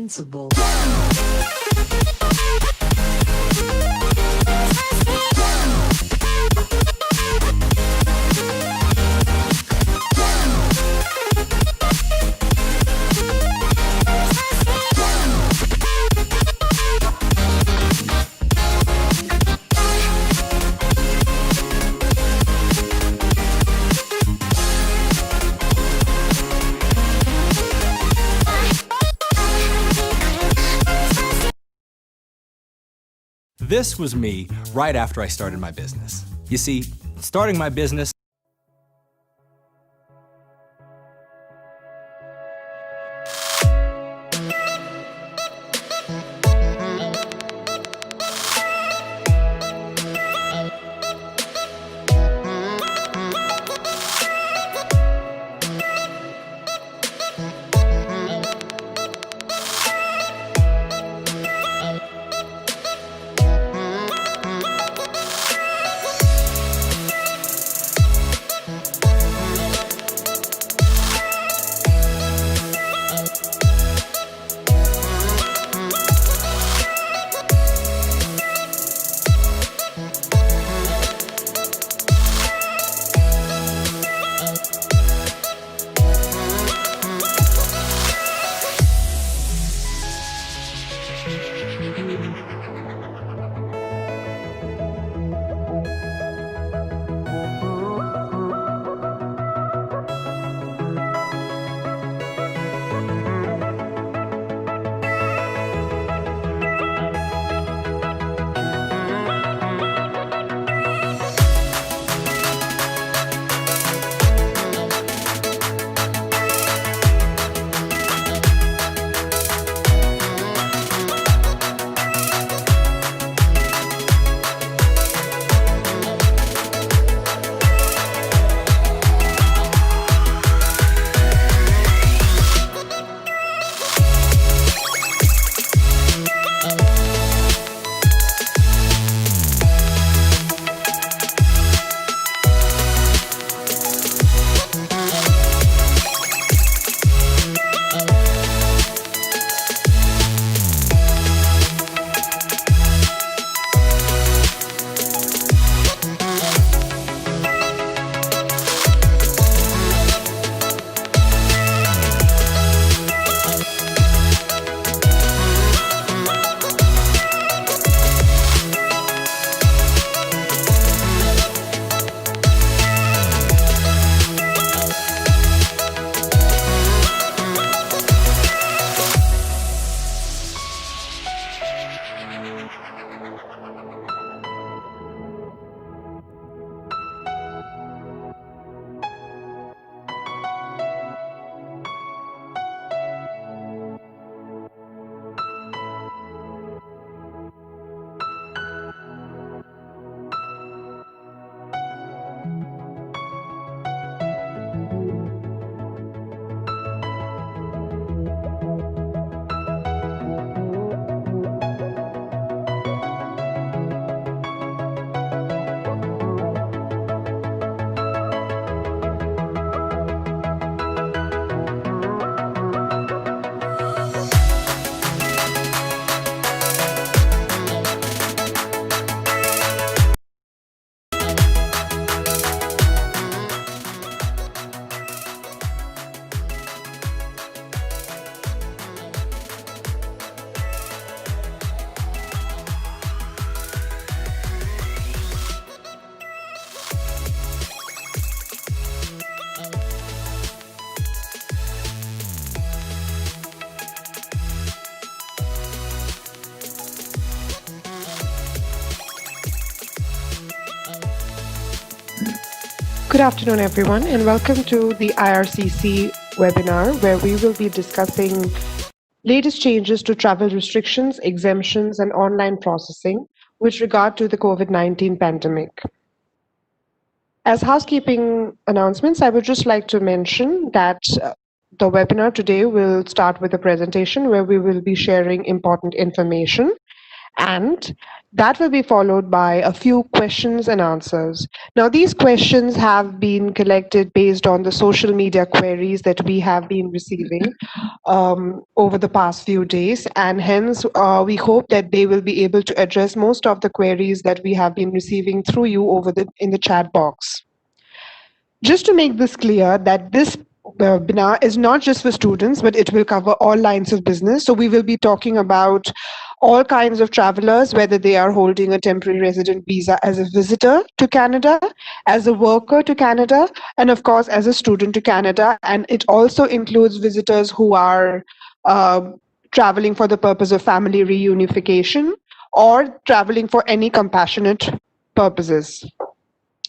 invincible. This was me right after I started my business. You see, starting my business Good afternoon, everyone, and welcome to the IRCC webinar, where we will be discussing latest changes to travel restrictions, exemptions, and online processing with regard to the COVID-19 pandemic. As housekeeping announcements, I would just like to mention that the webinar today will start with a presentation where we will be sharing important information. And that will be followed by a few questions and answers. Now, these questions have been collected based on the social media queries that we have been receiving over the past few days, and hence we hope that they will be able to address most of the queries that we have been receiving through you in the chat box. Just to make this clear that this webinar is not just for students, but it will cover all lines of business. So we will be talking about all kinds of travelers, whether they are holding a temporary resident visa as a visitor to Canada, as a worker to Canada, and of course, as a student to Canada. And it also includes visitors who are traveling for the purpose of family reunification or traveling for any compassionate purposes.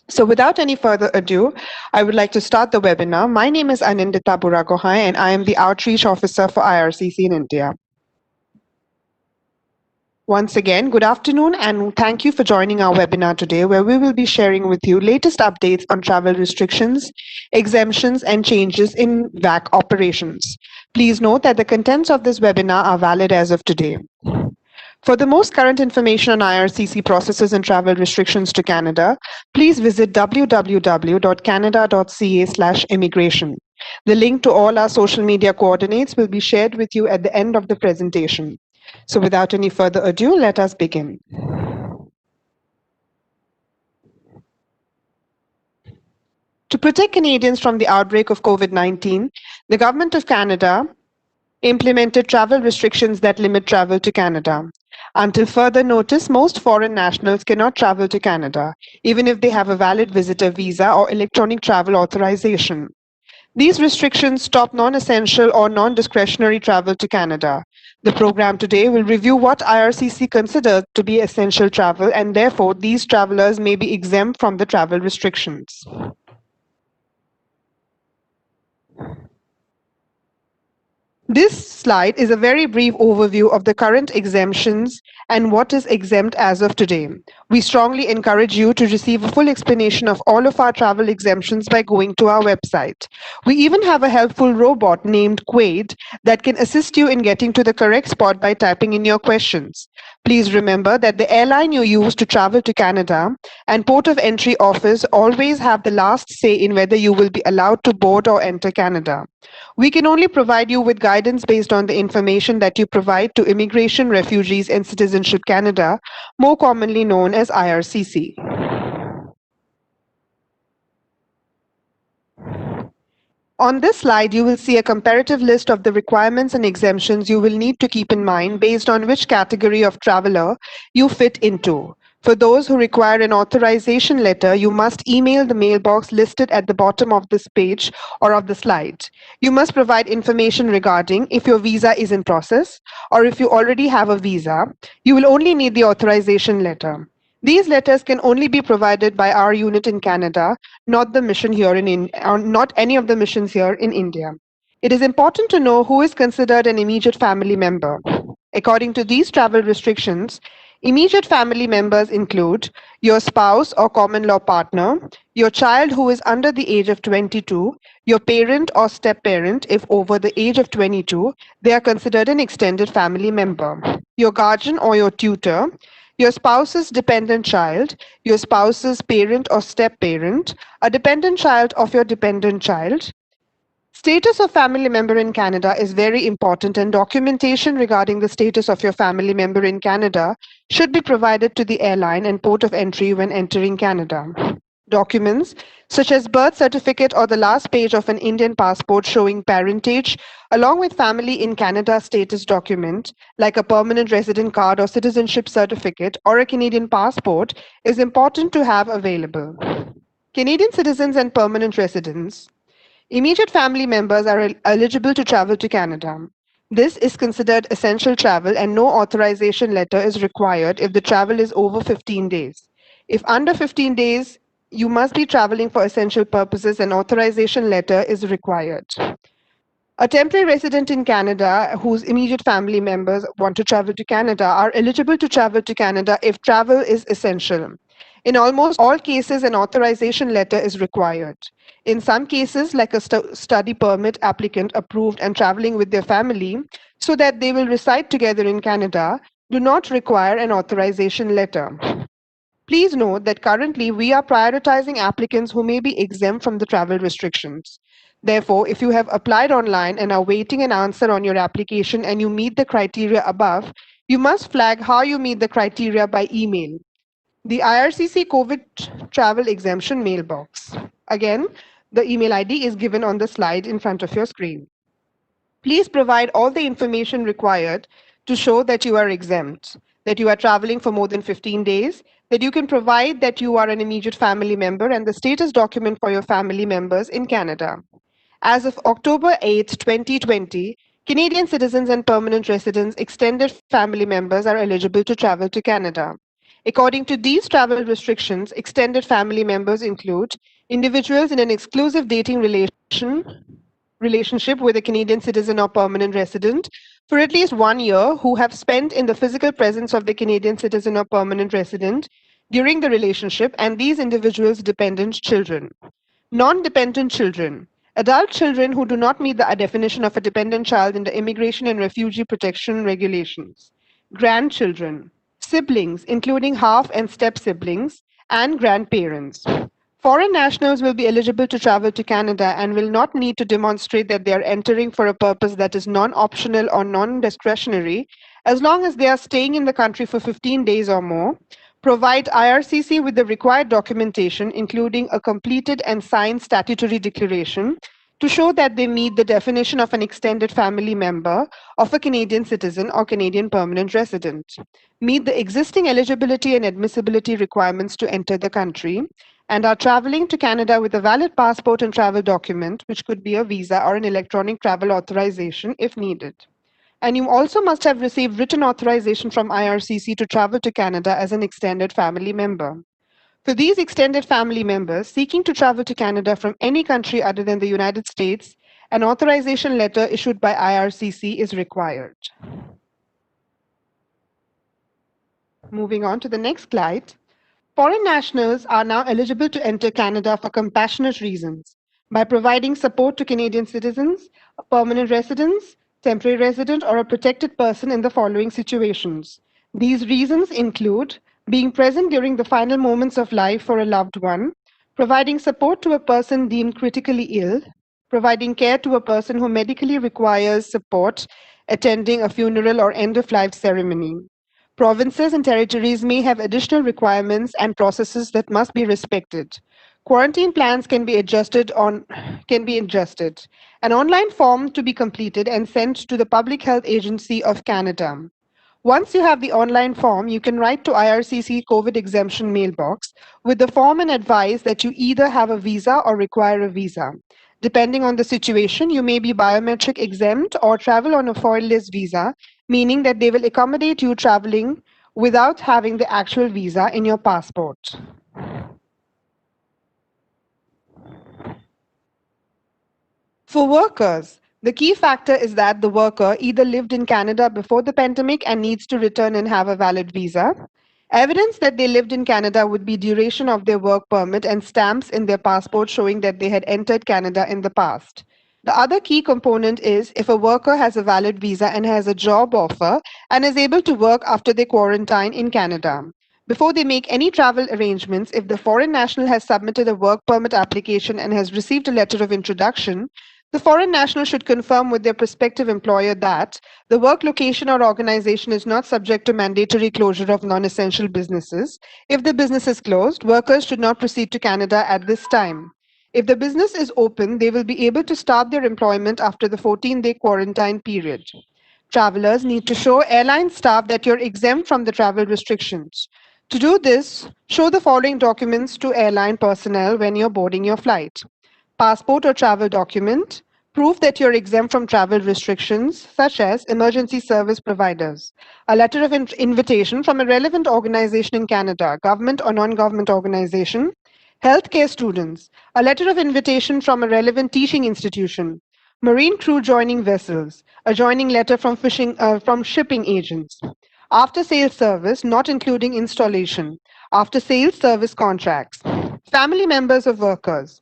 So without any further ado, I would like to start the webinar. My name is Anindita Buragohai, and I am the Outreach Officer for IRCC in India. Once again, good afternoon, and thank you for joining our webinar today, where we will be sharing with you latest updates on travel restrictions, exemptions, and changes in VAC operations. Please note that the contents of this webinar are valid as of today. For the most current information on IRCC processes and travel restrictions to Canada, please visit www.canada.ca/immigration. The link to all our social media coordinates will be shared with you at the end of the presentation. So without any further ado, let us begin. To protect Canadians from the outbreak of COVID-19, the Government of Canada implemented travel restrictions that limit travel to Canada. Until further notice, most foreign nationals cannot travel to Canada, even if they have a valid visitor visa or electronic travel authorization. These restrictions stop non-essential or non-discretionary travel to Canada. The program today will review what IRCC considers to be essential travel, and therefore these travelers may be exempt from the travel restrictions. This slide is a very brief overview of the current exemptions and what is exempt as of today. We strongly encourage you to receive a full explanation of all of our travel exemptions by going to our website. We even have a helpful robot named Quaid that can assist you in getting to the correct spot by typing in your questions. Please remember that the airline you use to travel to Canada and port of entry office always have the last say in whether you will be allowed to board or enter Canada. We can only provide you with guidance based on the information that you provide to Immigration, Refugees and Citizenship Canada, more commonly known as IRCC. On this slide, you will see a comparative list of the requirements and exemptions you will need to keep in mind based on which category of traveler you fit into. For those who require an authorization letter, you must email the mailbox listed at the bottom of this page or of the slide. You must provide information regarding if your visa is in process or if you already have a visa. You will only need the authorization letter. These letters can only be provided by our unit in Canada, not the mission here not any of the missions here in India. It is important to know who is considered an immediate family member. According to these travel restrictions, immediate family members include your spouse or common law partner, your child who is under the age of 22, your parent or step-parent if over the age of 22, they are considered an extended family member, your guardian or your tutor, your spouse's dependent child, your spouse's parent or step-parent, a dependent child of your dependent child. Status of family member in Canada is very important, and documentation regarding the status of your family member in Canada should be provided to the airline and port of entry when entering Canada. Documents such as birth certificate or the last page of an Indian passport showing parentage, along with family in Canada status document like a permanent resident card or citizenship certificate or a Canadian passport, is important to have available. Canadian citizens and permanent residents. Immediate family members are eligible to travel to Canada. This is considered essential travel, and no authorization letter is required if the travel is over 15 days. If under 15 days, you must be traveling for essential purposes, and authorization letter is required. A temporary resident in Canada whose immediate family members want to travel to Canada are eligible to travel to Canada if travel is essential. In almost all cases, an authorization letter is required. In some cases, like a study permit applicant approved and traveling with their family so that they will reside together in Canada, do not require an authorization letter. Please note that currently we are prioritizing applicants who may be exempt from the travel restrictions. Therefore, if you have applied online and are waiting an answer on your application and you meet the criteria above, you must flag how you meet the criteria by email. The IRCC COVID travel exemption mailbox. Again, the email ID is given on the slide in front of your screen. Please provide all the information required to show that you are exempt, that you are traveling for more than 15 days, that you can provide that you are an immediate family member and the status document for your family members in Canada. As of October 8, 2020, Canadian citizens and permanent residents, extended family members are eligible to travel to Canada. According to these travel restrictions, extended family members include individuals in an exclusive dating relationship with a Canadian citizen or permanent resident for at least 1 year who have spent in the physical presence of the Canadian citizen or permanent resident during the relationship, and these individuals' dependent children. Non-dependent children. Adult children who do not meet the definition of a dependent child in the Immigration and Refugee Protection Regulations. Grandchildren. Siblings, including half and step siblings, and grandparents. Foreign nationals will be eligible to travel to Canada and will not need to demonstrate that they are entering for a purpose that is non-optional or non-discretionary, as long as they are staying in the country for 15 days or more. Provide IRCC with the required documentation, including a completed and signed statutory declaration, to show that they meet the definition of an extended family member of a Canadian citizen or Canadian permanent resident, meet the existing eligibility and admissibility requirements to enter the country, and are traveling to Canada with a valid passport and travel document, which could be a visa or an electronic travel authorization if needed. And you also must have received written authorization from IRCC to travel to Canada as an extended family member. For these extended family members seeking to travel to Canada from any country other than the United States, an authorization letter issued by IRCC is required. Moving on to the next slide. Foreign nationals are now eligible to enter Canada for compassionate reasons by providing support to Canadian citizens, permanent residents, temporary resident, or a protected person in the following situations. These reasons include being present during the final moments of life for a loved one, providing support to a person deemed critically ill, providing care to a person who medically requires support, attending a funeral or end-of-life ceremony. Provinces and territories may have additional requirements and processes that must be respected. Quarantine plans can be adjusted. An online form to be completed and sent to the Public Health Agency of Canada. Once you have the online form, you can write to IRCC COVID exemption mailbox with the form and advise that you either have a visa or require a visa. Depending on the situation, you may be biometric exempt or travel on a foil-less visa, meaning that they will accommodate you traveling without having the actual visa in your passport. For workers, the key factor is that the worker either lived in Canada before the pandemic and needs to return and have a valid visa. Evidence that they lived in Canada would be duration of their work permit and stamps in their passport showing that they had entered Canada in the past. The other key component is if a worker has a valid visa and has a job offer and is able to work after they quarantine in Canada. Before they make any travel arrangements, if the foreign national has submitted a work permit application and has received a letter of introduction, the foreign national should confirm with their prospective employer that the work location or organization is not subject to mandatory closure of non-essential businesses. If the business is closed, workers should not proceed to Canada at this time. If the business is open, they will be able to start their employment after the 14-day quarantine period. Travelers need to show airline staff that you're exempt from the travel restrictions. To do this, show the following documents to airline personnel when you're boarding your flight. Passport or travel document, proof that you're exempt from travel restrictions, such as emergency service providers, a letter of invitation from a relevant organization in Canada, government or non-government organization, healthcare students, a letter of invitation from a relevant teaching institution, marine crew joining vessels, a joining letter from shipping agents, after-sales service, not including installation, after-sales service contracts, family members of workers,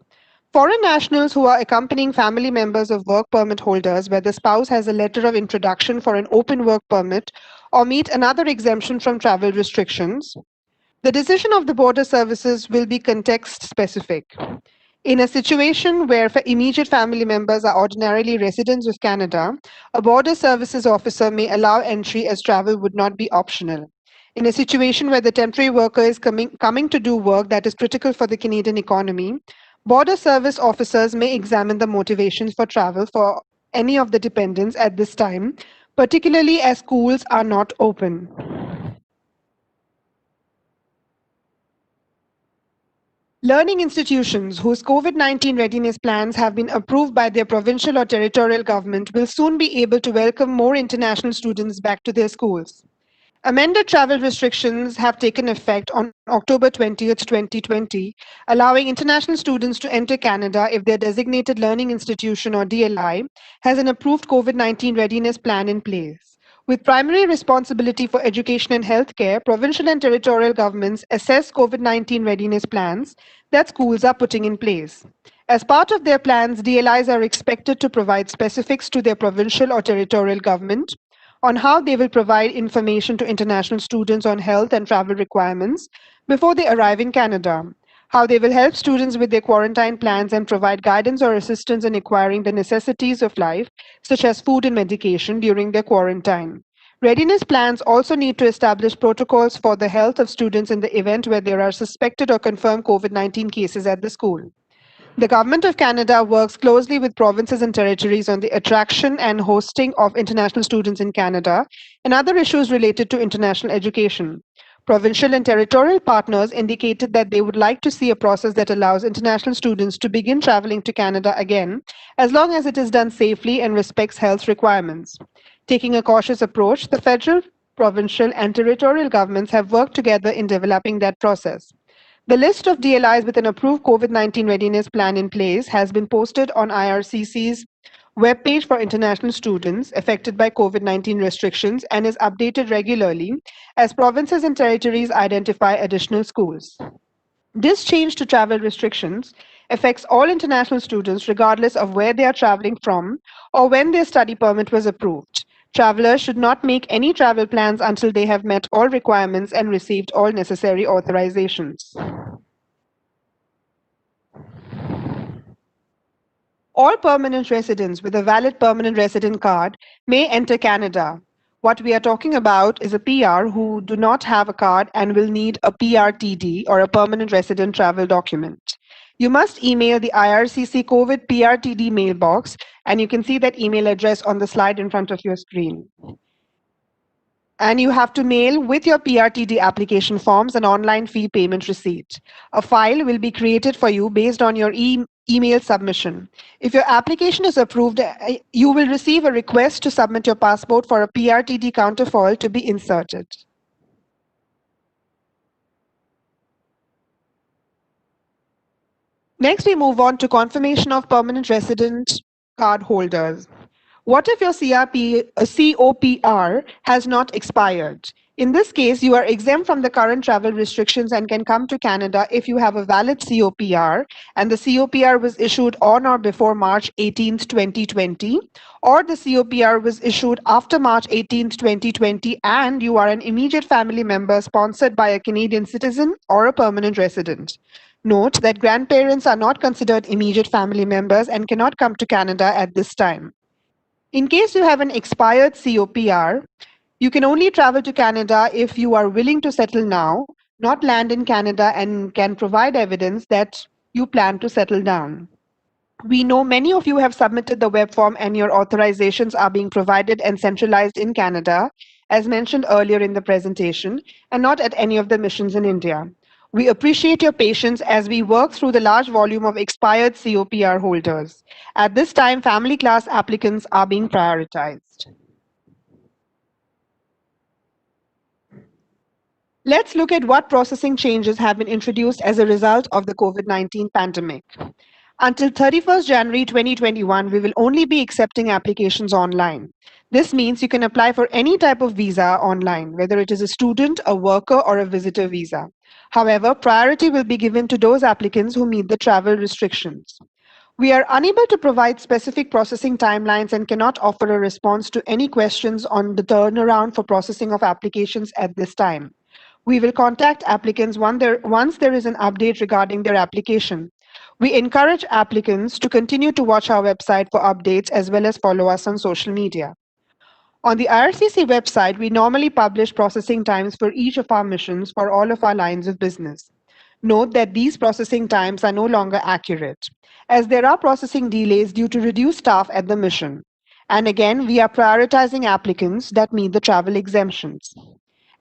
Foreign nationals who are accompanying family members of work permit holders where the spouse has a letter of introduction for an open work permit or meet another exemption from travel restrictions. The decision of the border services will be context specific. In a situation where immediate family members are ordinarily residents of Canada, a border services officer may allow entry as travel would not be optional. In a situation where the temporary worker is coming to do work that is critical for the Canadian economy, border service officers may examine the motivations for travel for any of the dependents at this time, particularly as schools are not open. Learning institutions whose COVID-19 readiness plans have been approved by their provincial or territorial government will soon be able to welcome more international students back to their schools. Amended travel restrictions have taken effect on October 20th, 2020, allowing international students to enter Canada if their designated learning institution or DLI has an approved COVID-19 readiness plan in place. With primary responsibility for education and healthcare, provincial and territorial governments assess COVID-19 readiness plans that schools are putting in place. As part of their plans, DLIs are expected to provide specifics to their provincial or territorial government on how they will provide information to international students on health and travel requirements before they arrive in Canada, how they will help students with their quarantine plans and provide guidance or assistance in acquiring the necessities of life, such as food and medication, during their quarantine. Readiness plans also need to establish protocols for the health of students in the event where there are suspected or confirmed COVID-19 cases at the school. The Government of Canada works closely with provinces and territories on the attraction and hosting of international students in Canada and other issues related to international education. Provincial and territorial partners indicated that they would like to see a process that allows international students to begin traveling to Canada again, as long as it is done safely and respects health requirements. Taking a cautious approach, the federal, provincial, and territorial governments have worked together in developing that process. The list of DLIs with an approved COVID-19 readiness plan in place has been posted on IRCC's webpage for international students affected by COVID-19 restrictions and is updated regularly as provinces and territories identify additional schools. This change to travel restrictions affects all international students regardless of where they are traveling from or when their study permit was approved. Travelers should not make any travel plans until they have met all requirements and received all necessary authorizations. All permanent residents with a valid permanent resident card may enter Canada. What we are talking about is a PR who do not have a card and will need a PRTD or a permanent resident travel document. You must email the IRCC COVID PRTD mailbox, and you can see that email address on the slide in front of your screen. And you have to mail with your PRTD application forms an online fee payment receipt. A file will be created for you based on your email submission. If your application is approved, you will receive a request to submit your passport for a PRTD counterfoil to be inserted. Next, we move on to confirmation of permanent resident card holders. What if your COPR has not expired? In this case, you are exempt from the current travel restrictions and can come to Canada if you have a valid COPR and the COPR was issued on or before March 18th, 2020, or the COPR was issued after March 18th, 2020, and you are an immediate family member sponsored by a Canadian citizen or a permanent resident. Note that grandparents are not considered immediate family members and cannot come to Canada at this time. In case you have an expired COPR, you can only travel to Canada if you are willing to settle now, not land in Canada, and can provide evidence that you plan to settle down. We know many of you have submitted the web form and your authorizations are being provided and centralized in Canada, as mentioned earlier in the presentation, and not at any of the missions in India. We appreciate your patience as we work through the large volume of expired COPR holders. At this time, family class applicants are being prioritized. Let's look at what processing changes have been introduced as a result of the COVID-19 pandemic. Until 31st January 2021, we will only be accepting applications online. This means you can apply for any type of visa online, whether it is a student, a worker, or a visitor visa. However, priority will be given to those applicants who meet the travel restrictions. We are unable to provide specific processing timelines and cannot offer a response to any questions on the turnaround for processing of applications at this time. We will contact applicants once there is an update regarding their application. We encourage applicants to continue to watch our website for updates as well as follow us on social media. On the IRCC website, we normally publish processing times for each of our missions for all of our lines of business. Note that these processing times are no longer accurate, as there are processing delays due to reduced staff at the mission. And again, we are prioritizing applicants that meet the travel exemptions.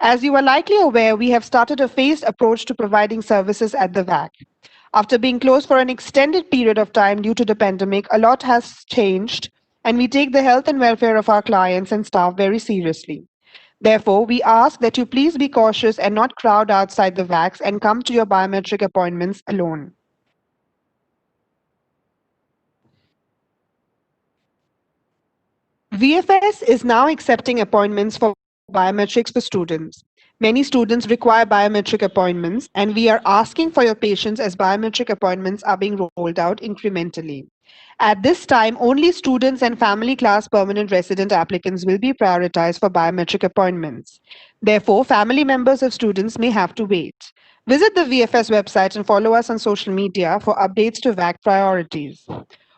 As you are likely aware, we have started a phased approach to providing services at the VAC. After being closed for an extended period of time due to the pandemic, a lot has changed, and we take the health and welfare of our clients and staff very seriously. Therefore, we ask that you please be cautious and not crowd outside the VACs and come to your biometric appointments alone. VFS is now accepting appointments for biometrics for students. Many students require biometric appointments, and we are asking for your patience as biometric appointments are being rolled out incrementally. At this time, only students and family class permanent resident applicants will be prioritized for biometric appointments. Therefore, family members of students may have to wait. Visit the VFS website and follow us on social media for updates to VAC priorities.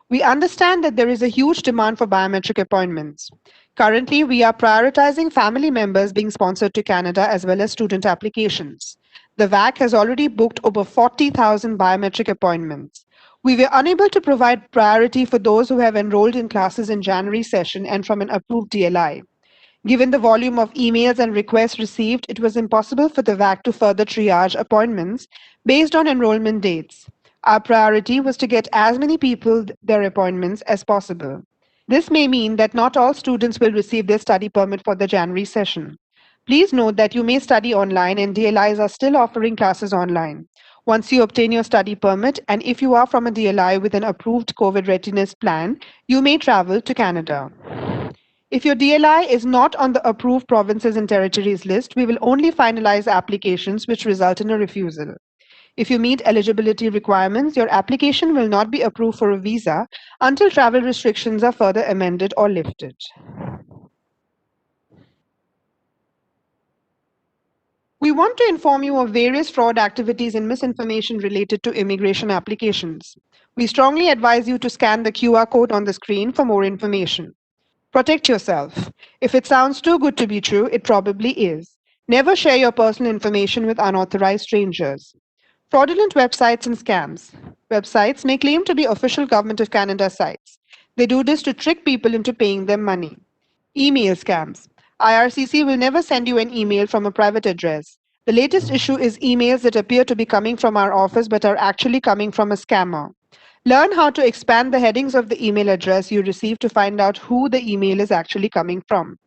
We understand that there is a huge demand for biometric appointments. Currently, we are prioritizing family members being sponsored to Canada as well as student applications. The VAC has already booked over 40,000 biometric appointments. We were unable to provide priority for those who have enrolled in classes in January session and from an approved DLI. Given the volume of emails and requests received, it was impossible for the VAC to further triage appointments based on enrollment dates. Our priority was to get as many people their appointments as possible. This may mean that not all students will receive their study permit for the January session. Please note that you may study online and DLIs are still offering classes online. Once you obtain your study permit, and if you are from a DLI with an approved COVID readiness plan, you may travel to Canada. If your DLI is not on the approved provinces and territories list, we will only finalize applications which result in a refusal. If you meet eligibility requirements, your application will not be approved for a visa until travel restrictions are further amended or lifted. We want to inform you of various fraud activities and misinformation related to immigration applications. We strongly advise you to scan the QR code on the screen for more information. Protect yourself. If it sounds too good to be true, it probably is. Never share your personal information with unauthorized strangers. Fraudulent websites and scams. Websites may claim to be official Government of Canada sites. They do this to trick people into paying them money. Email scams. IRCC will never send you an email from a private address. The latest issue is emails that appear to be coming from our office but are actually coming from a scammer. Learn how to expand the headings of the email address you receive to find out who the email is actually coming from.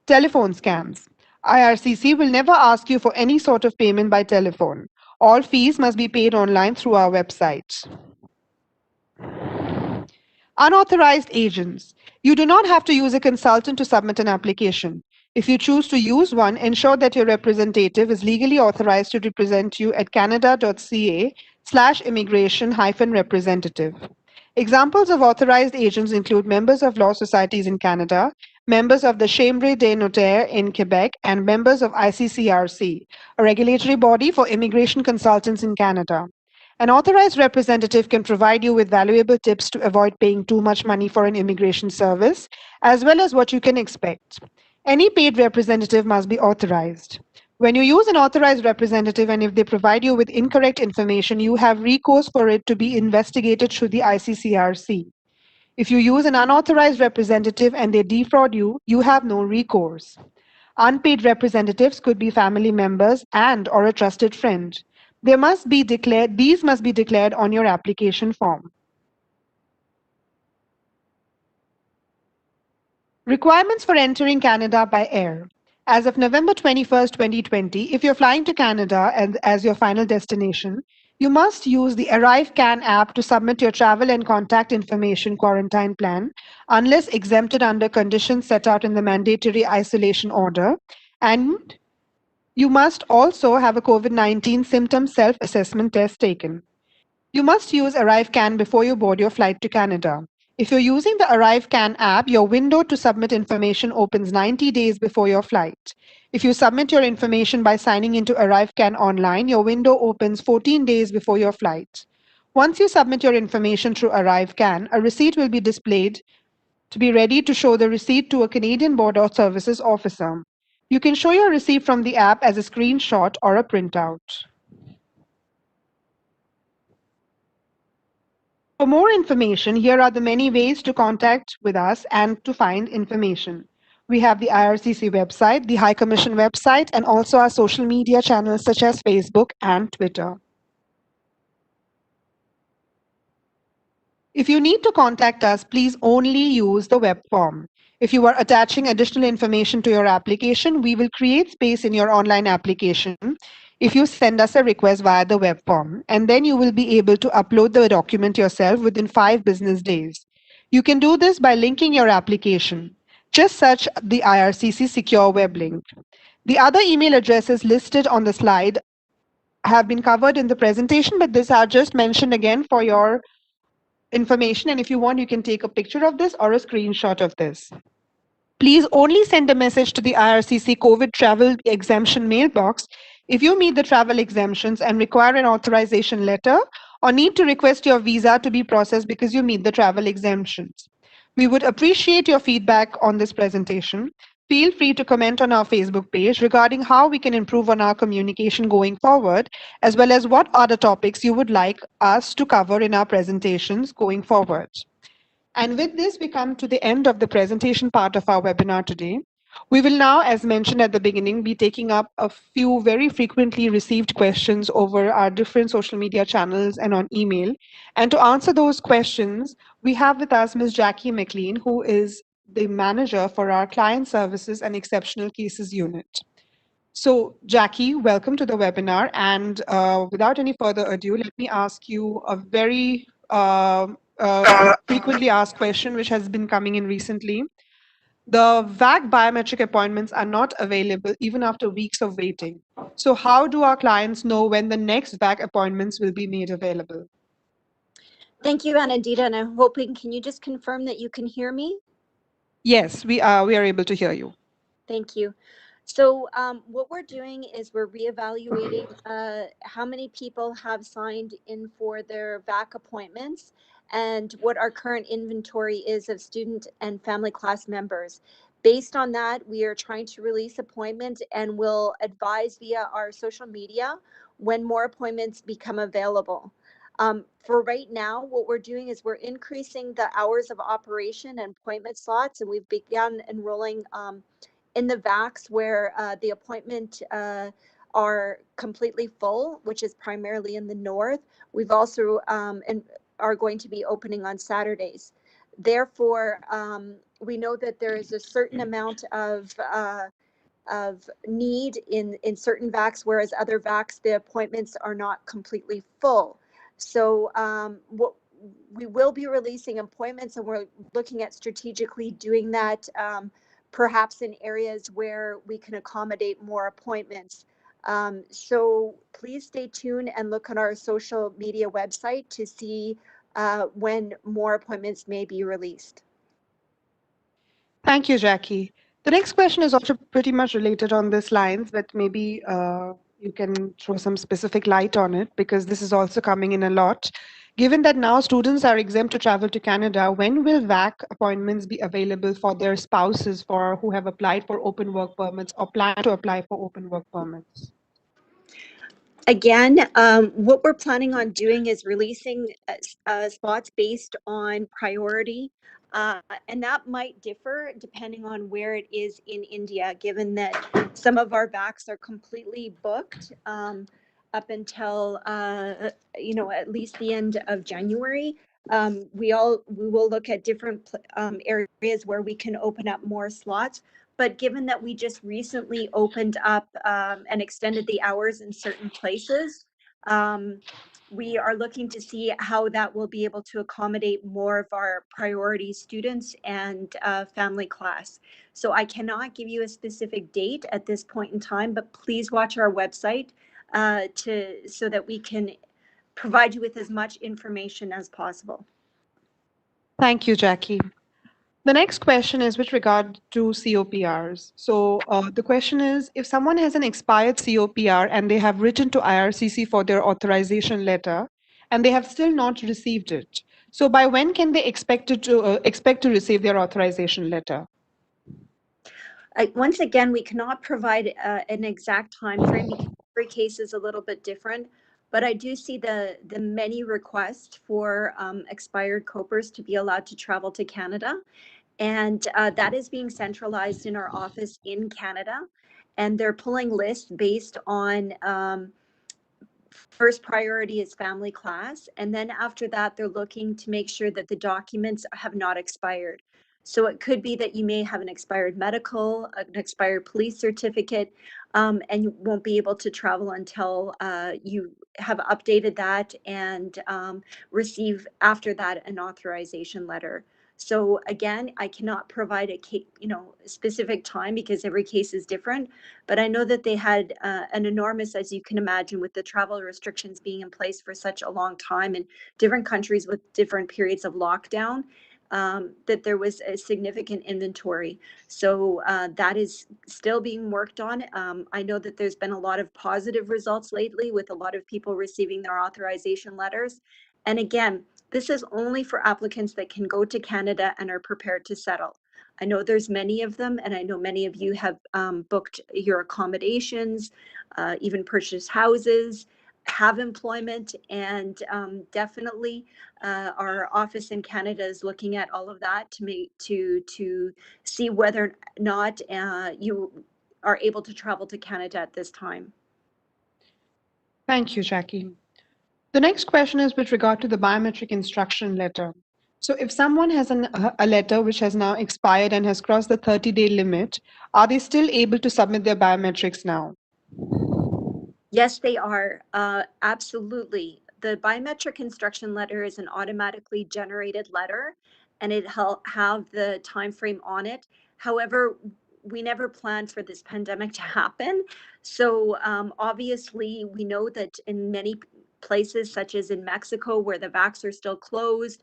Telephone scams. IRCC will never ask you for any sort of payment by telephone. All fees must be paid online through our website. Unauthorized agents. You do not have to use a consultant to submit an application. If you choose to use one, ensure that your representative is legally authorized to represent you at canada.ca/immigration-representative. Examples of authorized agents include members of law societies in Canada, members of the Chambre des Notaires in Quebec, and members of ICCRC, a regulatory body for immigration consultants in Canada. An authorized representative can provide you with valuable tips to avoid paying too much money for an immigration service, as well as what you can expect. Any paid representative must be authorized. When you use an authorized representative and if they provide you with incorrect information, you have recourse for it to be investigated through the ICCRC. If you use an unauthorized representative and they defraud you, you have no recourse. Unpaid representatives could be family members and or a trusted friend. These must be declared on your application form. Requirements for entering Canada by air. As of November 21st, 2020, if you're flying to Canada and as your final destination, you must use the ArriveCAN app to submit your travel and contact information quarantine plan, unless exempted under conditions set out in the mandatory isolation order, and you must also have a COVID-19 symptom self-assessment test taken. You must use ArriveCAN before you board your flight to Canada. If you're using the ArriveCAN app, your window to submit information opens 90 days before your flight. If you submit your information by signing into ArriveCAN online, your window opens 14 days before your flight. Once you submit your information through ArriveCAN, a receipt will be displayed to be ready to show the receipt to a Canadian Border Services officer. You can show your receipt from the app as a screenshot or a printout. For more information, here are the many ways to contact with us and to find information. We have the IRCC website, the High Commission website, and also our social media channels such as Facebook and Twitter. If you need to contact us, please only use the web form. If you are attaching additional information to your application, we will create space in your online application if you send us a request via the web form, and then you will be able to upload the document yourself within 5 business days. You can do this by linking your application. Just search the IRCC secure web link. The other email addresses listed on the slide have been covered in the presentation, but these are just mentioned again for your information, and if you want, you can take a picture of this or a screenshot of this. Please only send a message to the IRCC COVID travel exemption mailbox if you meet the travel exemptions and require an authorization letter or need to request your visa to be processed because you meet the travel exemptions. We would appreciate your feedback on this presentation. Feel free to comment on our Facebook page regarding how we can improve on our communication going forward, as well as what other topics you would like us to cover in our presentations going forward. And with this, we come to the end of the presentation part of our webinar today. We will now, as mentioned at the beginning, be taking up a few very frequently received questions over our different social media channels and on email. And to answer those questions, we have with us Ms. Jackie McLean, who is the manager for our Client Services and Exceptional Cases Unit. So, Jackie, welcome to the webinar. And without any further ado, let me ask you a very frequently asked question, which has been coming in recently. The VAC biometric appointments are not available even after weeks of waiting. So, how do our clients know when the next VAC appointments will be made available? Thank you, Anandita, and I'm hoping, can you just confirm that you can hear me? Yes, we are able to hear you. Thank you. So what we're doing is we're reevaluating how many people have signed in for their VAC appointments and what our current inventory is of student and family class members. Based on that, we are trying to release appointments and will advise via our social media when more appointments become available. For right now, what we're doing is we're increasing the hours of operation and appointment slots, and we've begun enrolling in the VACs where the appointment are completely full, which is primarily in the north. We've also and are going to be opening on Saturdays. Therefore, we know that there is a certain amount of need in certain VACs, whereas other VACs, the appointments are not completely full. So what we will be releasing appointments, and we're looking at strategically doing that perhaps in areas where we can accommodate more appointments. So please stay tuned and look on our social media website to see when more appointments may be released. Thank you, Jackie. The next question is also pretty much related on this lines, but maybe you can throw some specific light on it because this is also coming in a lot. Given that now students are exempt to travel to Canada, when will VAC appointments be available for their spouses for who have applied for open work permits or plan to apply for open work permits? Again, what we're planning on doing is releasing spots based on priority. And that might differ depending on where it is in India, given that some of our VACs are completely booked up until, at least the end of January. We will look at different areas where we can open up more slots. But given that we just recently opened up and extended the hours in certain places, we are looking to see how that will be able to accommodate more of our priority students and family class. So I cannot give you a specific date at this point in time, but please watch our website so that we can provide you with as much information as possible. Thank you, Jackie. The next question is with regard to COPRs. So the question is, if someone has an expired COPR and they have written to IRCC for their authorization letter and they have still not received it, so by when can they expect to receive their authorization letter? Once again, we cannot provide an exact time frame because every case is a little bit different. But I do see the many requests for expired COPRs to be allowed to travel to Canada. And that is being centralized in our office in Canada. And they're pulling lists based on first priority is family class. And then after that, they're looking to make sure that the documents have not expired. So it could be that you may have an expired medical, an expired police certificate, and you won't be able to travel until you have updated that and receive after that an authorization letter. So again, I cannot provide a specific time because every case is different, but I know that they had an enormous, as you can imagine, with the travel restrictions being in place for such a long time in different countries with different periods of lockdown, that there was a significant inventory. So that is still being worked on. I know that there's been a lot of positive results lately with a lot of people receiving their authorization letters. And again, this is only for applicants that can go to Canada and are prepared to settle. I know there's many of them, and I know many of you have booked your accommodations, even purchased houses, have employment, and definitely our office in Canada is looking at all of that to see whether or not you are able to travel to Canada at this time. Thank you, Jackie. The next question is with regard to the biometric instruction letter. So if someone has a letter which has now expired and has crossed the 30-day limit, are they still able to submit their biometrics now? Yes, they are. Absolutely. The biometric instruction letter is an automatically generated letter, and it'll have the time frame on it. However, we never planned for this pandemic to happen. So obviously, we know that in many places, such as in Mexico, where the VACs are still closed,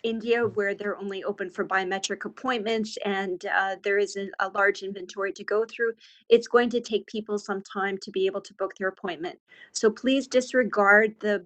India, where they're only open for biometric appointments, and there is a large inventory to go through, it's going to take people some time to be able to book their appointment. So please disregard the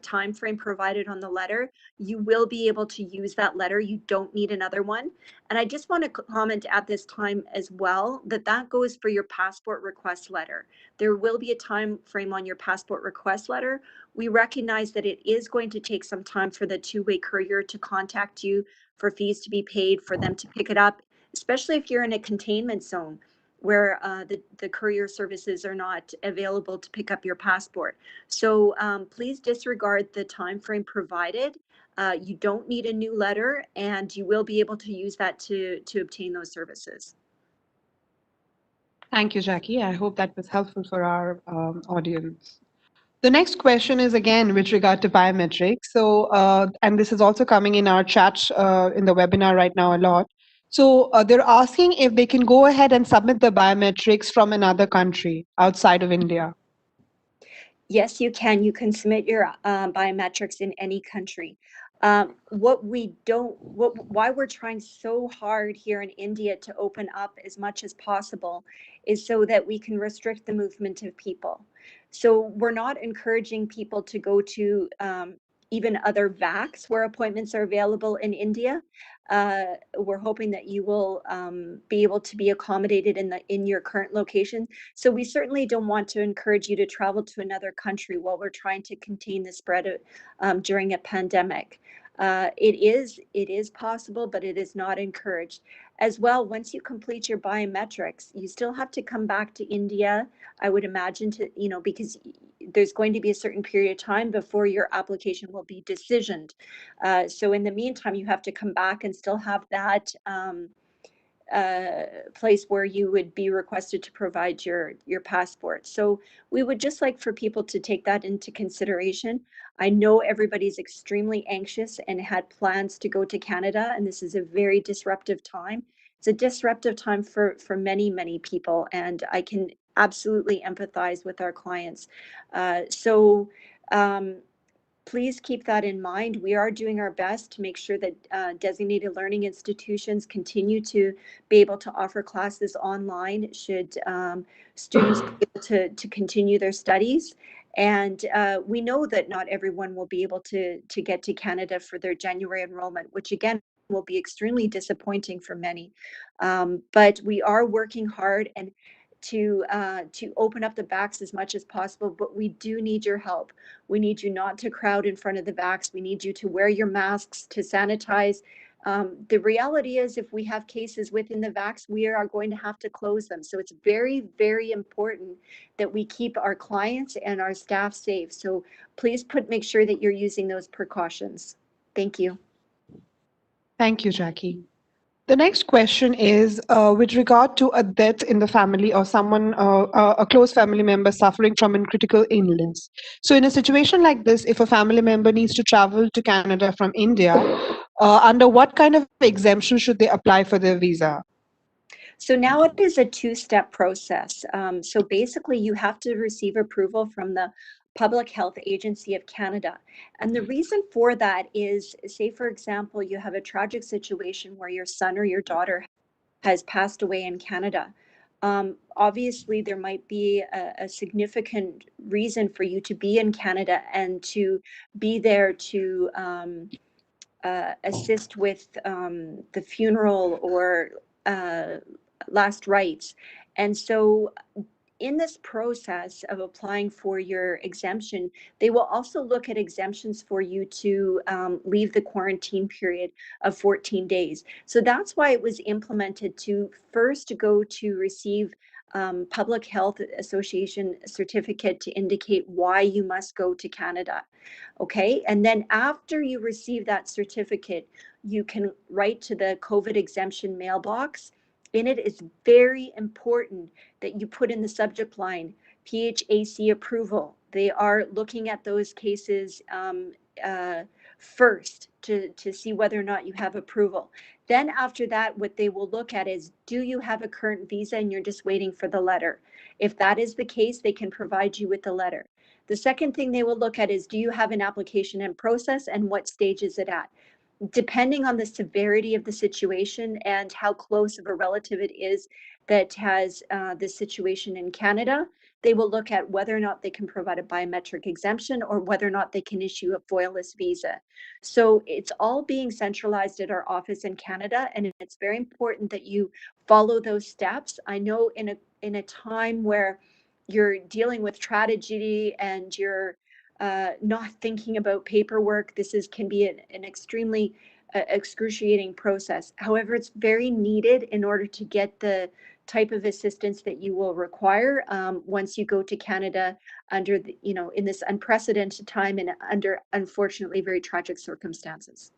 time frame provided on the letter. You will be able to use that letter. You don't need another one. And I just want to comment at this time as well that goes for your passport request letter. There will be a time frame on your passport request letter. We recognize that it is going to take some time for the two-way courier to contact you, for fees to be paid, for them to pick it up, especially if you're in a containment zone where the courier services are not available to pick up your passport. So please disregard the time frame provided. You don't need a new letter, and you will be able to use that to obtain those services. Thank you, Jackie. I hope that was helpful for our audience. The next question is again with regard to biometrics. So, and this is also coming in our chat in the webinar right now a lot. So they're asking if they can go ahead and submit the biometrics from another country outside of India. Yes, you can. You can submit your biometrics in any country. Why we're trying so hard here in India to open up as much as possible is so that we can restrict the movement of people. So we're not encouraging people to go to even other VACs where appointments are available in India. We're hoping that you will be able to be accommodated in your current location. So we certainly don't want to encourage you to travel to another country while we're trying to contain the spread during a pandemic. It is possible, but it is not encouraged. As well, once you complete your biometrics, you still have to come back to India, I would imagine, because there's going to be a certain period of time before your application will be decisioned. So in the meantime, you have to come back and still have that place where you would be requested to provide your passport. So we would just like for people to take that into consideration. I know everybody's extremely anxious and had plans to go to Canada, and this is a very disruptive time. It's a disruptive time for many people, and I can absolutely empathize with our clients. So please keep that in mind. We are doing our best to make sure that designated learning institutions continue to be able to offer classes online should students be able to continue their studies. And we know that not everyone will be able to get to Canada for their January enrollment, which again will be extremely disappointing for many. But we are working hard and to open up the VACs as much as possible, but we do need your help. We need you not to crowd in front of the VACs. We need you to wear your masks, to sanitize. The reality is if we have cases within the VACs, we are going to have to close them. So it's very, very important that we keep our clients and our staff safe. So please make sure that you're using those precautions. Thank you. Thank you, Jackie. The next question is with regard to a death in the family or someone, a close family member suffering from a critical illness. So in a situation like this, if a family member needs to travel to Canada from India, under what kind of exemption should they apply for their visa? So now it is a two-step process. So basically you have to receive approval from the Public Health Agency of Canada. And the reason for that is, say, for example, you have a tragic situation where your son or your daughter has passed away in Canada. Obviously, there might be a significant reason for you to be in Canada and to be there to assist with the funeral or last rites. And so in this process of applying for your exemption, they will also look at exemptions for you to leave the quarantine period of 14 days. So that's why it was implemented to first go to receive Public Health Association certificate to indicate why you must go to Canada. Okay, and then after you receive that certificate, you can write to the COVID exemption mailbox. In it is very important that you put in the subject line PHAC approval. They are looking at those cases first to see whether or not you have approval. Then after that, what they will look at is, do you have a current visa and you're just waiting for the letter? If that is the case, they can provide you with the letter. The second thing they will look at is, do you have an application in process and what stage is it at? Depending on the severity of the situation and how close of a relative it is that has this situation in Canada, they will look at whether or not they can provide a biometric exemption or whether or not they can issue a FOIA-less visa. So it's all being centralized at our office in Canada, and it's very important that you follow those steps. I know in a time where you're dealing with tragedy and you're not thinking about paperwork, this can be an extremely excruciating process. However, it's very needed in order to get the type of assistance that you will require once you go to Canada under the, in this unprecedented time and under unfortunately very tragic circumstances.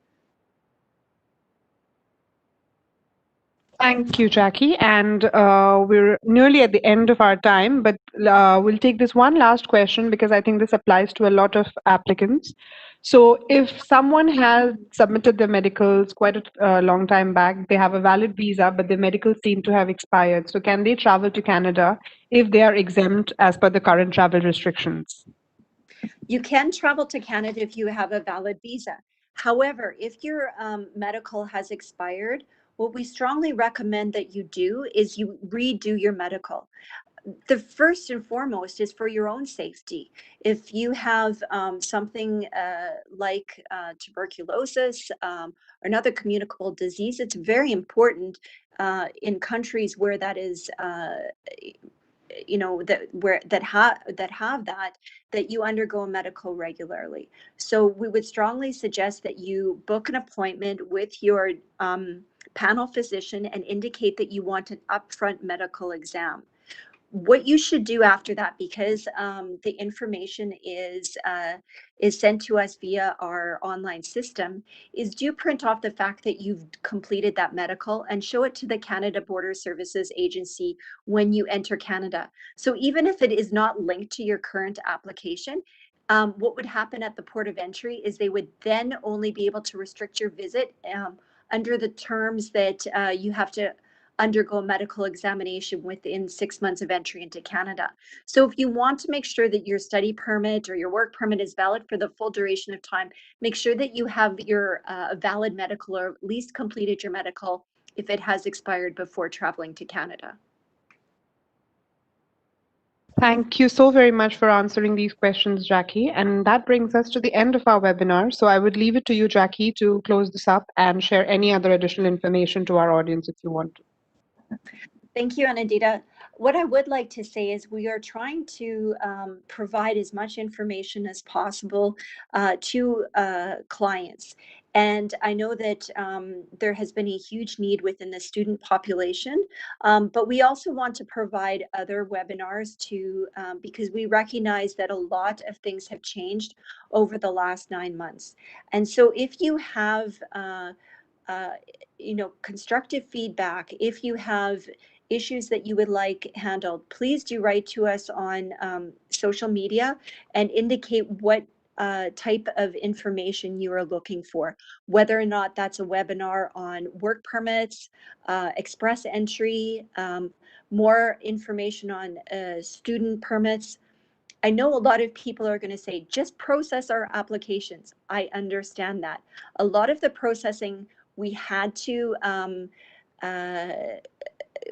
Thank you, Jackie. And we're nearly at the end of our time, but we'll take this one last question because I think this applies to a lot of applicants. So if someone has submitted their medicals quite a long time back, they have a valid visa, but their medicals seem to have expired. So can they travel to Canada if they are exempt as per the current travel restrictions? You can travel to Canada if you have a valid visa. However, if your medical has expired, what we strongly recommend that you do is you redo your medical. The first and foremost is for your own safety. If you have something like tuberculosis or another communicable disease, it's very important in countries where that is that you undergo a medical regularly. So we would strongly suggest that you book an appointment with your panel physician and indicate that you want an upfront medical exam. What you should do after that, because the information is sent to us via our online system, is do print off the fact that you've completed that medical and show it to the Canada Border Services Agency when you enter Canada. So even if it is not linked to your current application, what would happen at the port of entry is they would then only be able to restrict your visit under the terms that you have to undergo a medical examination within 6 months of entry into Canada. So if you want to make sure that your study permit or your work permit is valid for the full duration of time, make sure that you have your valid medical, or at least completed your medical if it has expired before traveling to Canada. Thank you so very much for answering these questions, Jackie. And that brings us to the end of our webinar. So I would leave it to you, Jackie, to close this up and share any other additional information to our audience if you want to. Thank you, Anandita. What I would like to say is we are trying to provide as much information as possible to clients. And I know that there has been a huge need within the student population, but we also want to provide other webinars to, because we recognize that a lot of things have changed over the last 9 months. And so if you have constructive feedback, if you have issues that you would like handled, please do write to us on social media and indicate what type of information you are looking for, whether or not that's a webinar on work permits, express entry, more information on student permits. I know a lot of people are going to say, just process our applications. I understand that. A lot of the processing we had to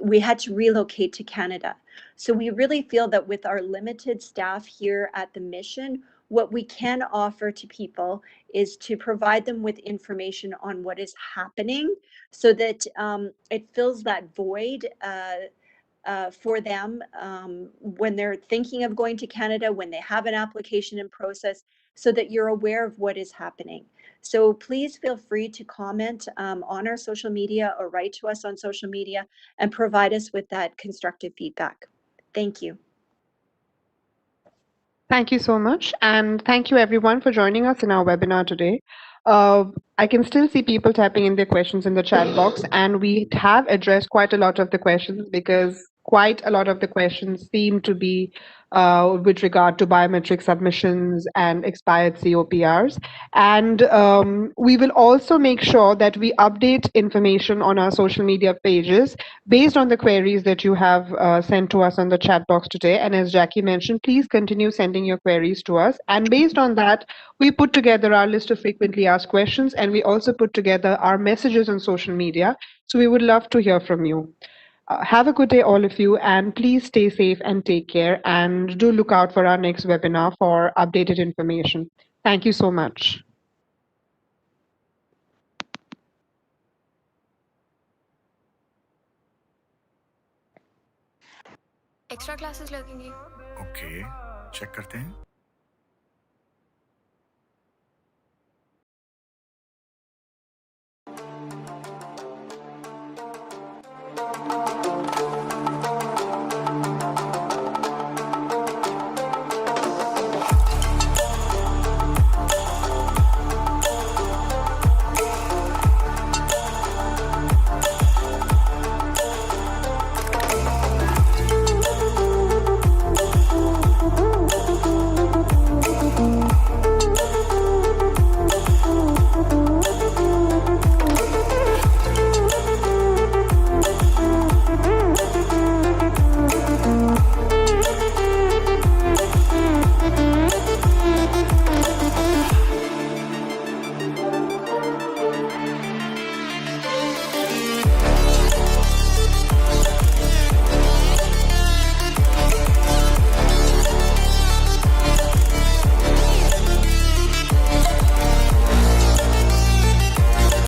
relocate to Canada. So we really feel that with our limited staff here at the mission, what we can offer to people is to provide them with information on what is happening so that it fills that void for them when they're thinking of going to Canada, when they have an application in process, so that you're aware of what is happening. So please feel free to comment on our social media or write to us on social media and provide us with that constructive feedback. Thank you. Thank you so much. And thank you everyone for joining us in our webinar today. I can still see people typing in their questions in the chat box, and we have addressed quite a lot of the questions because quite a lot of the questions seem to be with regard to biometric submissions and expired COPRs. And we will also make sure that we update information on our social media pages based on the queries that you have sent to us on the chat box today. And as Jackie mentioned, please continue sending your queries to us. And based on that, we put together our list of frequently asked questions, and we also put together our messages on social media. So we would love to hear from you. Have a good day, all of you, and please stay safe and take care. And do look out for our next webinar for updated information. Thank you so much. Extra classes लगेंगी। Okay, check करते हैं।